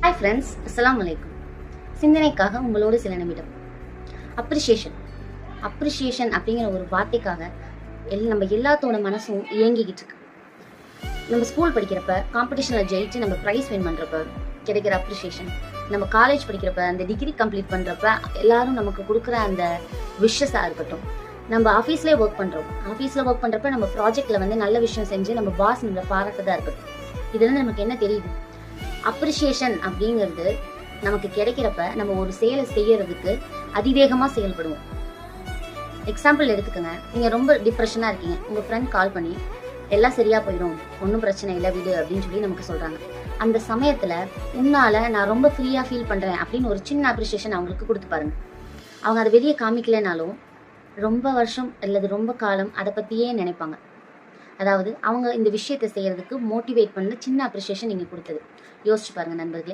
Hi friends, அஸ்ஸலாமு அலைக்கும். சிந்தனைக்காக உங்களோடு சில நிமிடம். அப்ரிஷியேஷன் அப்படிங்கிற ஒரு வார்த்தைக்காக நம்ம எல்லாத்தோட மனசும் இயங்கிக்கிட்டு இருக்கு. நம்ம ஸ்கூல் படிக்கிறப்ப காம்படிஷனில் ஜெயிச்சு நம்ம ப்ரைஸ் வின் பண்ணுறப்ப கிடைக்கிற அப்ரிஷியேஷன், நம்ம காலேஜ் படிக்கிறப்ப அந்த டிகிரி கம்ப்ளீட் பண்ணுறப்ப எல்லாரும் நமக்கு கொடுக்குற அந்த விஷஸாக இருக்கட்டும், நம்ம ஆஃபீஸ்லேயே ஒர்க் பண்ணுறப்ப நம்ம ப்ராஜெக்டில் நல்ல விஷயம் செஞ்சு நம்ம பாஸ் நம்மளை பாராட்டதாக இருக்கட்டும். இதுல நமக்கு என்ன தெரியுது? அப்ரிஷியேஷன் அப்படிங்கிறது நமக்கு கிடைக்கிறப்ப நம்ம ஒரு செயலை செய்யறதுக்கு அதிவேகமாக செயல்படுவோம். எக்ஸாம்பிள் எடுத்துக்கோங்க, நீங்கள் ரொம்ப டிப்ரெஷனாக இருக்கீங்க, உங்கள் ஃப்ரெண்ட் கால் பண்ணி எல்லாம் சரியாக போயிடும், ஒன்றும் பிரச்சனை இல்லை விடு அப்படின்னு சொல்லி நமக்கு சொல்கிறாங்க. அந்த சமயத்தில் உன்னால் நான் ரொம்ப ஃப்ரீயாக ஃபீல் பண்ணுறேன் அப்படின்னு ஒரு சின்ன அப்ரிஷியேஷன் அவங்களுக்கு கொடுத்து பாருங்க. அவங்க அதை வெளியே காமிக்கலைனாலும் ரொம்ப வருஷம் அல்லது ரொம்ப காலம் அதை பற்றியே நினைப்பாங்க. அதாவது அவங்க இந்த விஷயத்தை செய்யறதுக்கு மோட்டிவேட் பண்ண சின்ன அப்ரிஷியேஷன் நீங்கள் கொடுத்தது. யோசிச்சு பாருங்க நண்பர்களே.